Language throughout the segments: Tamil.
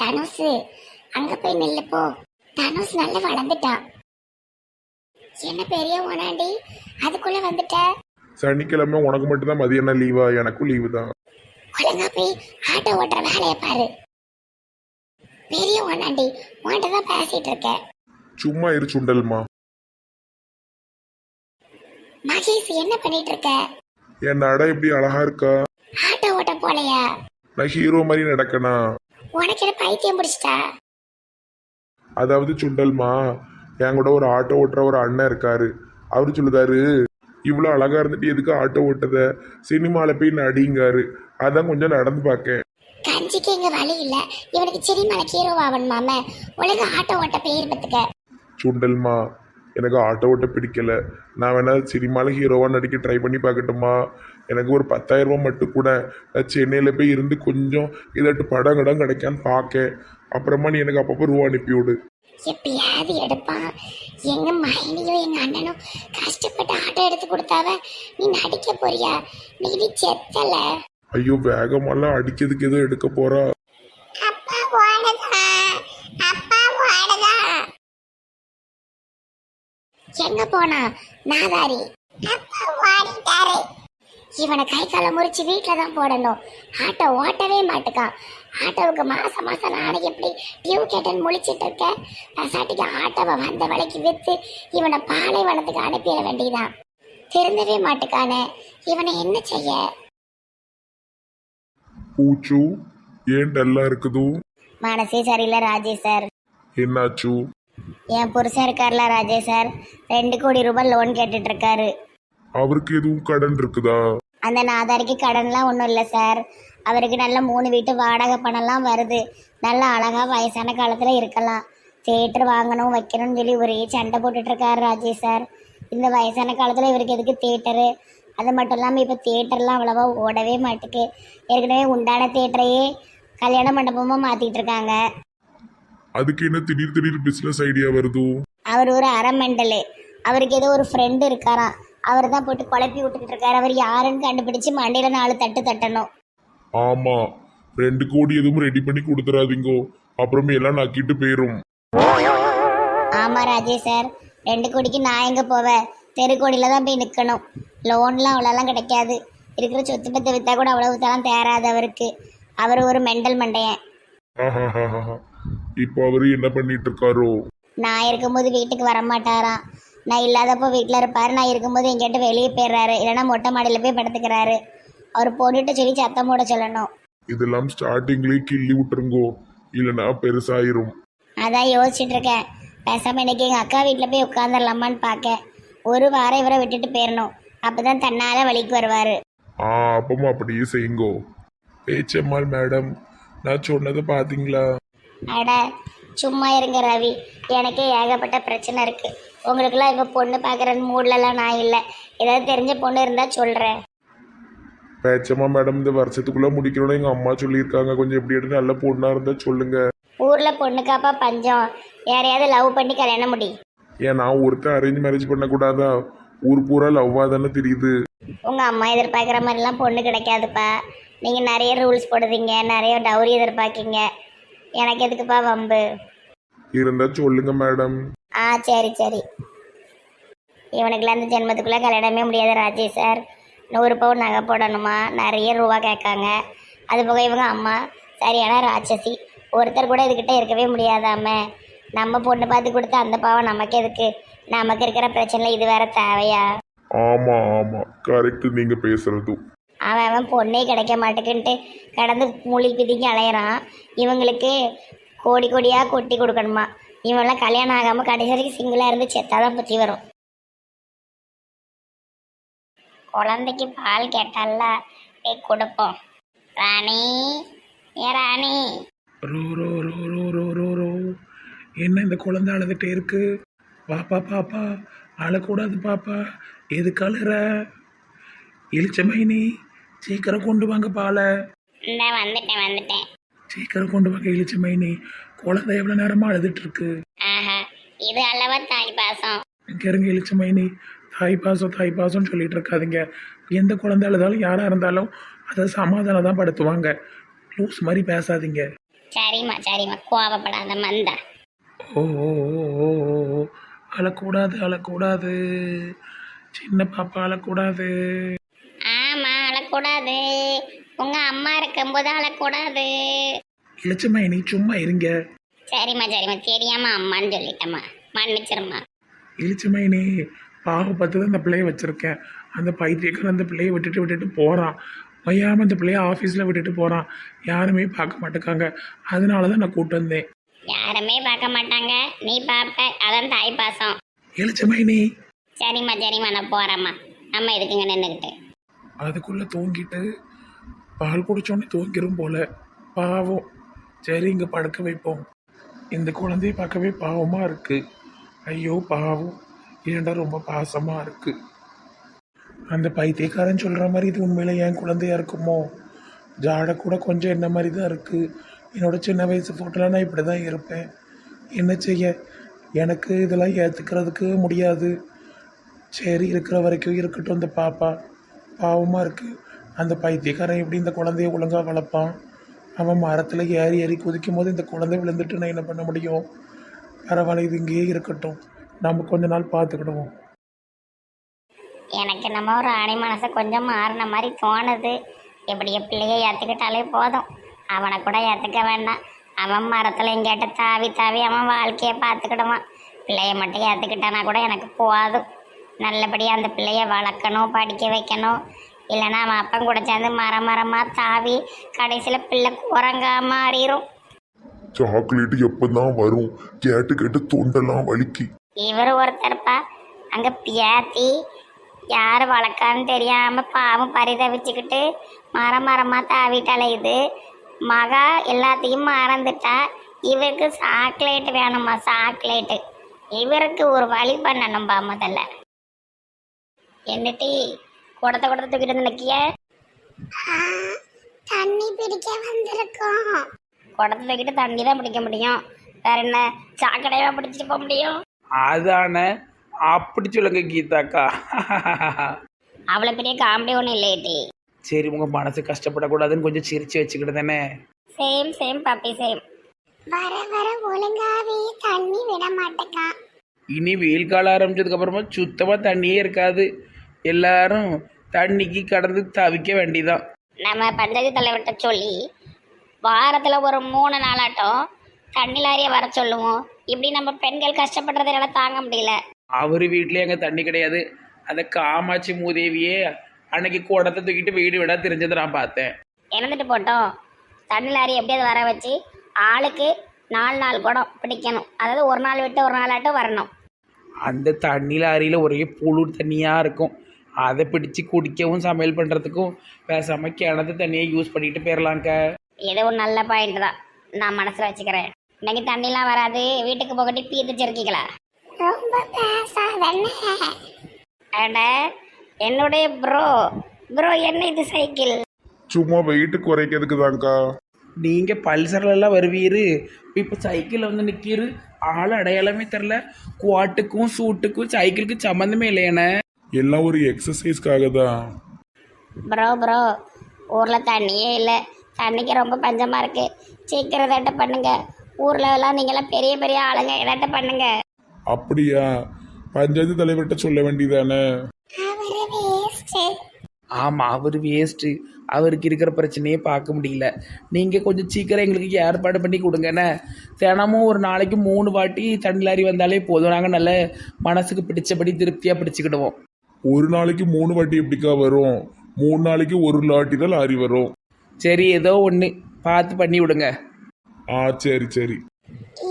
தனுசு அங்க போய் நில்லு போ. தனுஷ் நல்லா வளர்ந்துட்டான். என்ன பெரிய ஓனாண்டி அதுக்குள்ள வந்துட்ட? சனிக்கிழமை உனக்கு மட்டும்தான் மதியானம் லீவா? எனக்கும் லீவு தான். ஒழுங்கா போய் ஆட்டோ ஓட்டுற வேலையை பாரு. பெரிய ஓனாண்டி உன்கிட்ட தான் பேசிட்டு இருக்கேன். சும்மா இரு சுண்டல்மா. மகேஷ் என்ன பண்ணிட்டு இருக்க? என் நட எப்படி அழகா இருக்கா? ஆட்டோ ஓட்ட போலையா? நான் ஹீரோ மாதிரி நடக்கணா? உனக்கு என்ன பைத்தியம் பிடிச்சிட்டா? அதாவது சுண்டல்மா, என் கூட ஒரு ஆட்டோ ஓட்டுற ஒரு அண்ணன் இருக்காரு. அவரு சொல்லுதாரு, இவ்வளோ அழகா இருந்துட்டு எதுக்கு ஆட்டோ ஓட்டத, சினிமாவில் போய் நடிங்காரு. அதான் கொஞ்சம் நடந்து பார்க்கேன். கஞ்சிக்கு இங்க வழி இல்ல, இவனுக்கு சினிமால ஹீரோ ஆவணுமாம. ஒழுங்கா ஆட்டோ ஓட்ட பேர் பத்துக்க. சுண்டல்மா, எனக்கு ஆட்டோ ஓட்ட பிடிக்கல. நான் வேணா சினிமாவில் ஹீரோவாக நடிக்க ட்ரை பண்ணி பார்க்கட்டுமா? எனக்கு ஒரு 10,000 ரூபாய் மட்டும் கூட. நான் சென்னையில் போய் இருந்து கொஞ்சம் இதாட்டு படம் கடம் கிடைக்கான்னு பார்க்க. அப்புறமா நீ எனக்கு அப்பப்போ ரூபா அனுப்பி விடு. எப்பயாவது எடுப்பான். எங்க மைனியும் எங்க அண்ணனும் கஷ்டப்பட்டு ஆட்டோ எடுத்து கொடுத்தாவ. நீ நடிக்க போறியா? நீ செத்தல. ஐயோ, வேகமெல்லாம் அடிக்கிறதுக்கு எதுவும் எடுக்க போறா? அப்பா ஓடுதா, அப்பா ஓடுதா. எங்க போனா நாதாரி? அப்பா ஓடிட்டாரு. இவனை கை கால முறிச்சு வீட்டுல தான் போடணும். ஆட்டோ ஓட்டவே மாட்டுக்கான். ஆட்டோவுக்கு மாசம் மாசம் நாளைக்கு எப்படி டியூ கேட்டன் முழிச்சிட்டு இருக்க? பசாட்டிக்கு ஆட்டோவை வந்த விலைக்கு வித்து இவனை பாலைவனத்துக்கு அனுப்பிட வேண்டியதான். திருந்தவே மாட்டுக்கானே. இவனை என்ன செய்ய? பூச்சு, ஏன் டல்லா இருக்குது? மனசே சரியில்லை ராஜேஷ் சார். என்னாச்சு? என் புருஷன் இருக்கார்ல ராஜேஷ் சார், 2 கோடி ரூபாய் லோன் கேட்டுட்டு இருக்காரு. அவருக்கு எதுவும் கடன் இருக்குதா? அந்த நாதாரிக்கு கடன்லாம் ஒன்றும் இல்லை சார். அவருக்கு நல்ல 3 வீட்டு வாடகை பணம்லாம் வருது. நல்ல அழகா வயசான காலத்தில் இருக்கலாம். தேட்டர் வாங்கணும் வைக்கணும்னு சொல்லி ஒரே சண்டை போட்டுட்டு இருக்காரு ராஜேஷ் சார். இந்த வயசான காலத்தில் இவருக்கு எதுக்கு தேட்டரு? அது மட்டும் இல்லாமல் இப்போ தேட்டர்லாம் அவ்வளோவா ஓடவே மாட்டுக்கு. ஏற்கனவே உண்டான தேட்டரையே கல்யாண மண்டபமாக மாற்றிட்டு இருக்காங்க. அதுக்கு என்ன திடீர் திடீர் பிசினஸ் ஐடியா வருது? அவர் ஒரு அறமெண்டலு. அவருக்கு ஏதோ ஒரு ஃப்ரெண்டு இருக்காராம். அவர் தான் போட்டு குழப்பி விட்டுக்கிட்டு இருக்காரு. அவர் யாருன்னு கண்டுபிடிச்சு மண்டையில் 4 தட்டு தட்டணும். ஆமா, 2 கோடி எதுவும் ரெடி பண்ணி கொடுத்துறாதீங்கோ, அப்புறமே எல்லாம் நக்கிட்டு போயிரும். ஆமா ராஜேஷ் சார், 2 கோடிக்கு நான் எங்க போவேன்? தெருக்கோடியில தான் போய் நிற்கணும். லோன்லாம் அவ்வளோலாம் கிடைக்காது. இருக்கிற சொத்து பத்தை விற்றா கூட அவ்வளவு தரம் தேராது அவருக்கு. அவர் ஒரு மெண்டல் மண்டையன். இப்போ அவரு என்ன பண்ணிட்டு இருக்காரோ? நான் இருக்கும்போது வீட்டுக்கு வரமாட்டாராம். நான் இல்லாதப்போ வீட்டில் இருப்பார். நான் இருக்கும்போது எங்கிட்ட வெளியே போயிடுறாரு. இல்லைன்னா மொட்டை மாடியில் போய் படுத்துக்கிறாரு. அவர் போட்டுட்டு சொல்லி சத்தம் போட சொல்லணும். இதெல்லாம் ஸ்டார்டிங்லேயே கிள்ளி விட்டுருங்கோ, இல்லைன்னா பெருசாயிரும். அதான் யோசிச்சுட்டு இருக்கேன். பேசாம இன்னைக்கு எங்கள் அக்கா வீட்டில் போய் உட்காந்துடலாமான்னு பார்க்க. ஒரு வாரம் இவரை விட்டுட்டு போயிடணும். அப்போதான் தன்னால் வழிக்கு வருவார். அப்பமா அப்படியே செய்யுங்கோ. பேச்சம்மாள் மேடம், நான் சொன்னதை பார்த்தீங்களா? அட சும்மா இருங்க ரவி. எனக்கே ஏகப்பட்ட பிரச்சனை இருக்குது. உங்களுக்கெல்லாம் இப்போ பொண்ணு பார்க்குற மூட்லலாம் நான் இல்லை. ஏதாவது தெரிஞ்ச பொண்ணு இருந்தால் சொல்கிறேன். பேச்சம்மா மேடம், இந்த வருஷத்துக்குள்ளே முடிக்கணும்னு எங்கள் அம்மா சொல்லியிருக்காங்க. கொஞ்சம் எப்படி எடுத்து நல்ல பொண்ணாக இருந்தால் சொல்லுங்க. ஊரில் பொண்ணுக்காப்பா பஞ்சம். யாரையாவது லவ் பண்ணி கல்யாணம் முடி. ஏன் நான் ஒருத்தன் அரேஞ்ச் மேரேஜ் பண்ணக்கூடாதா? ஊர் பூரா லவ்வாக தானே தெரியுது. உங்கள் அம்மா எதிர்பார்க்குற மாதிரிலாம் பொண்ணு கிடைக்காதுப்பா. நீங்கள் நிறைய ரூல்ஸ் போடுவீங்க, நிறைய டவுரி எதிர்பார்க்கீங்க. எனக்கு எதுக்குப்பா வம்பு? இருந்தா சொல்லுங்க மேடம். சரி சரி. இவனுக்குலாம் இந்த ஜென்மத்துக்குள்ளே கல்யாணமே முடியாது ராஜேஷ் சார். 100 பவுன் நகை போடணுமா, நிறைய ரூபா கேட்காங்க. அது போக இவங்க அம்மா சரியான ராட்சசி. ஒருத்தர் கூட இதுக்கிட்ட இருக்கவே முடியாதாம. நம்ம பொண்ணு பார்த்து கொடுத்து அந்த பாவம் நமக்கு எதுக்கு? நமக்கு இருக்கிற பிரச்சனையில் இது வேற தேவையா? ஆமா ஆமா, கரெக்ட் நீங்க பேசுறது. அவன் பொண்ணே கிடைக்க மாட்டேக்குன்ட்டு கடந்து மூலி பிதிக்கி அலையிறான். இவங்களுக்கு கோடி கோடியாக கொட்டி கொடுக்கணுமா. இவெல்லாம் கல்யாணம் ஆகாமல் கடைசி வரைக்கும் சிங்கிளாக இருந்து செத்தாதான் புத்தி வரும். குழந்தைக்கு பால் கேட்டால போய் கொடுப்போம். ராணி, ஏ ராணி. ரோ ரோ ரோ ரோ ரோ ரோ ரோ. என்ன இந்த குழந்தை அழுதுகிட்டே இருக்கு? பாப்பா பாப்பா அழக்கூடாது பாப்பா. எதுக்கு அழுற? இளிச்சமைனி, சீக்கிரம் கொண்டு வாங்க பாலை. வந்துட்டேன். சீக்கிரம் கொண்டு வாங்க இளிச்சமைனி. குழந்தை எவ்வளோ நேரமாக அழுதுட்டு இருக்கு. ஆஹா, இது அல்லவா தாய் பாசம். இங்கே இருங்க இளிச்சமைனி. தாய் பாசம்னு சொல்லிட்டு இருக்காதிங்க. எந்த குழந்தை அழுதாலும் யாராக இருந்தாலும் அதை சமாதானம் தான் படுத்துவாங்க. லூஸ் மாதிரி பேசாதீங்க. சரிம்மா சரிம்மா கோவப்படாத மந்தா. ஓ ஓ ஓ ஓ ஓ ஓ. அழக்கூடாது அழக்கூடாது, சின்ன பாப்பா அழக்கூடாது. ஆமா அழக்கூடாது, உங்க அம்மா இருக்கும்போது அழக்கூடாது. இளச்சம்மா நீ சும்மா இருங்க. சரிம்மா சரிம்மா தெரியாம அம்மான்னு சொல்லிட்டம்மா, மன்னிச்சிரும்மா. இளிச்சம்மா நீ பாவப்பட்டு தான் இந்த பிள்ளைய வச்சுருக்கேன். அந்த பைத்தியக்காரன் அந்த பிள்ளையை விட்டுட்டு போகிறான். வையாமல் அந்த பிள்ளைய ஆஃபீஸில் விட்டுட்டு போகிறான். யாருமே பார்க்க மாட்டேக்காங்க. அதனால தான் நான் கூப்பிட்டு வந்தேன். யாருமே பார்க்க மாட்டாங்க, நீ பார்ப்ப, அதான் தாய் பாசம். இளிச்சம்மா நீ சரிம்மா சரிம்மா நான் போறேம்மா, நம்ம எதுக்குங்க நின்றுக்கிட்டு. அதுக்குள்ளே தூங்கிட்டு பால் குடிச்சோன்னே தூங்கிரும் போல. பாவம். சரி இங்கே படுக்க வைப்போம். இந்த குழந்தைய பார்க்கவே பாவமாக இருக்குது. ஐயோ பாவம், ஏன்டா ரொம்ப பாசமாக இருக்குது. அந்த பைத்தியக்காரன் சொல்கிற மாதிரி இது உண்மையில என் குழந்தையா இருக்குமோ? ஜாடை கூட கொஞ்சம் என்ன மாதிரி தான் இருக்குது. என்னோட சின்ன வயசு ஃபோட்டோலாம் நான் இப்படி தான் இருப்பேன். என்ன செய்ய, எனக்கு இதெல்லாம் ஏற்றுக்கிறதுக்கு முடியாது. சரி இருக்கிற வரைக்கும் இருக்கட்டும். இந்த பாப்பா பாவமாக இருக்குது. அந்த பைத்தியக்காரன் எப்படி இந்த குழந்தைய ஒழுங்காக வளர்ப்பான்? அவன் மரத்தில் ஏறி ஏறி குதிக்கும் போது இந்த குழந்தை விழுந்துட்டு நான் என்ன பண்ண முடியும்? பரவாயில்ல, இது இங்கேயே இருக்கட்டும். நம்ம கொஞ்ச நாள் பார்த்துக்கிடுவோம். எனக்கு நம்ம ஒரு ஆணி மனசை கொஞ்சம் மாறின மாதிரி தோணுது. எப்படிய பிள்ளைய ஏற்றுக்கிட்டாலே போதும், அவனை கூட ஏற்றுக்க வேண்டாம். அவன் மரத்தில் எங்கேட்ட தாவி தாவி அவன் வாழ்க்கையை பார்த்துக்கிடுவான். பிள்ளைய மட்டும் ஏற்றுக்கிட்டானா கூட எனக்கு போதும். நல்லபடியாக அந்த பிள்ளைய வளர்க்கணும், படிக்க வைக்கணும். இல்லைன்னா அவன் அப்பன் கூட சேர்ந்து மரமாக தாவி கடைசியில் பிள்ளை குரங்கா மாறிடும். சாக்லேட் எப்பதான் வரும்? கேட்டு கேட்டு தொண்டெல்லாம் வலிக்கு. இவர் ஒருத்தர்ப்பா அங்கே பியாத்தி யார் வளர்க்கான்னு தெரியாமல் பாவம் பரிதவிச்சுக்கிட்டு மரமாக தாவிட்டாலே இது மகா எல்லாத்தையும் மறந்துட்டா. இவருக்கு சாக்லேட் வேணுமா? சாக்லேட்டு இவருக்கு ஒரு வழி பண்ணணும்பா. முதல்ல என்னட்டி குடத்தை தூக்கிட்டு வந்து நிற்கிய? தண்ணி பிடிக்க வந்திருக்கோம். குடத்தை தூக்கிட்டு தண்ணி தான் பிடிக்க முடியும், வேற என்ன சாக்கடையாக பிடிச்சிட்டு போக முடியும்? அதானே, அப்படி சொல்லுங்க கீதாக்கா. அவ்வளோ பெரிய காமெடி ஒன்றும் இல்லையேட்டி. சரி உங்கள் மனசு கஷ்டப்படக்கூடாதுன்னு கொஞ்சம் சிரிச்சு வச்சுக்கிட்டு தானே. Same puppy same. வர வர ஒழுங்காவே தண்ணி விட மாட்டேக்கா. இனி வெயில் காலம் ஆரம்பிச்சதுக்கு அப்புறமா சுத்தமாக தண்ணியே இருக்காது. எல்லாரும் தண்ணிக்கு கடந்து தவிக்க வேண்டிதான். நம்ம பஞ்சாயத்து தலைவர்கிட்ட சொல்லி வாரத்தில் ஒரு 3 நாளாட்டம் தண்ணி லாரியை வர சொல்லுவோம். இப்படி நம்ம பெண்கள் கஷ்டப்படுறதுனால தாங்க முடியல. அவர் வீட்லேயே அங்கே தண்ணி கிடையாது. அந்த காமாட்சி மூதேவியே அன்னைக்கு குடத்தை தூக்கிட்டு வீடு விட தெரிஞ்சதை நான் பார்த்தேன். இறந்துட்டு போட்டோம், தண்ணி லாரி எப்படியாவது வர வச்சு ஆளுக்கு 4 குடம் பிடிக்கணும். அதாவது ஒரு நாள் விட்டு ஒரு நாளாட்டம் வரணும். அந்த தண்ணி லாரியில் ஒரே புழு தண்ணியாக இருக்கும். அதை பிடிச்சி குடிக்கவும் சமையல் பண்ணுறதுக்கும் பேசாமல் கிணத்து தண்ணியை யூஸ் பண்ணிட்டு போயிடலாங்க. இது ஒரு நல்ல பாயிண்ட் தான், நான் மனசில் வச்சுக்கிறேன். இன்னைக்கு தண்ணிலாம் வராது, வீட்டுக்கு போகட்டி பீத்துச்சிருக்கீங்களா? ரொம்ப பேசாதண்ணே. அட என்னுடைய ப்ரோ என்ன இது சைக்கிள்? சும்மா வெயிட்டு குறைக்கிறதுக்கு தான்க்கா. நீங்கள் பல்சர்லாம் வருவீர், இப்போ சைக்கிளில் வந்து நிற்கிறு. ஆள் அடையாளமே தெரில. குவாட்டுக்கும் சூட்டுக்கும் சைக்கிளுக்கும் சம்மந்தமே இல்லையானே. எல்லாம் ஒரு எக்ஸசைஸ்க்காக தான். ப்ரோ ஊரில் தண்ணியே இல்லை, தண்ணிக்கு ரொம்ப பஞ்சமாக இருக்குது. சீக்கிரம் இதாட்ட பண்ணுங்க. ஊரில் எல்லாம் நீங்களாம் பெரிய பெரிய ஆளுங்க, இதாட்ட பண்ணுங்க. அப்படியா? பஞ்சாயத்து தலைவர்கிட்ட சொல்ல வேண்டியதானே? ஆமாம், அவர் வேஸ்ட்டு. அவருக்கு இருக்கிற பிரச்சனையே பார்க்க முடியல. நீங்கள் கொஞ்சம் சீக்கிரம் எங்களுக்கு ஏற்பாடு பண்ணி கொடுங்கண்ணே. தினமும் ஒரு நாளைக்கு 3 வாட்டி தண்ணி லாரி வந்தாலே போதும். நாங்கள் நல்ல மனசுக்கு பிடிச்சபடி திருப்தியாக பிடிச்சிக்கிடுவோம். ஒரு நாளைக்கு 3 வாட்டி எப்படிக்கா வரும்? 3 நாளைக்கு ஒரு லாட்டி தான் லாரி வரும். சரி ஏதோ ஒன்று பார்த்து பண்ணி விடுங்க. சரி.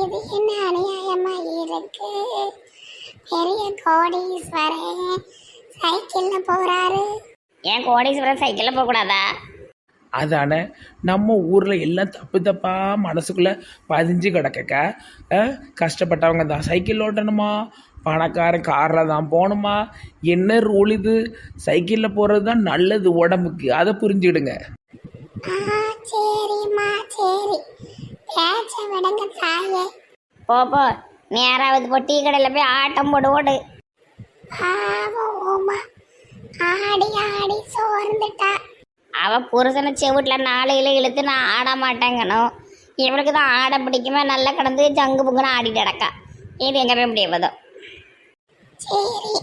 இது என்ன அநியாயமா இருக்கு? பெரிய கோடீஸ்வரன் சைக்கிள்ல போறாரு. ஏன் கோடீஸ்வரன் சைக்கிள்ல போக கூடாதா? அதானே, நம்ம ஊரில் எல்லாம் தப்பு தப்பாக மனசுக்குள்ளே பதிஞ்சு கிடக்கக்கா. கஷ்டப்பட்டவங்க தான் சைக்கிள் ஓட்டணுமா, பணக்காரன் காரில் தான் போகணுமா? என்ன ரூல் இது? சைக்கிளில் போகிறது தான் நல்லது உடம்புக்கு, அதை புரிஞ்சுக்கிடுங்க. சரிம்மா சரி, பேச்ச விடுங்க தாயே. போ நேராவது போ, டீ கடையில் போய் ஆட்டம் போடு ஓடு. ஆடி சோர்ந்துட்டா. அவ புருஷனை செவிட்டில் 4 இழு இழுத்து நான் ஆட மாட்டேங்கணும். இவளுக்கு தான் ஆட பிடிக்குமா, நல்லா கடந்து ஜங்கு புங்குன்னு ஆடிட்டு கிடக்கா. இது எங்கே போய் முடிய போதும். சரி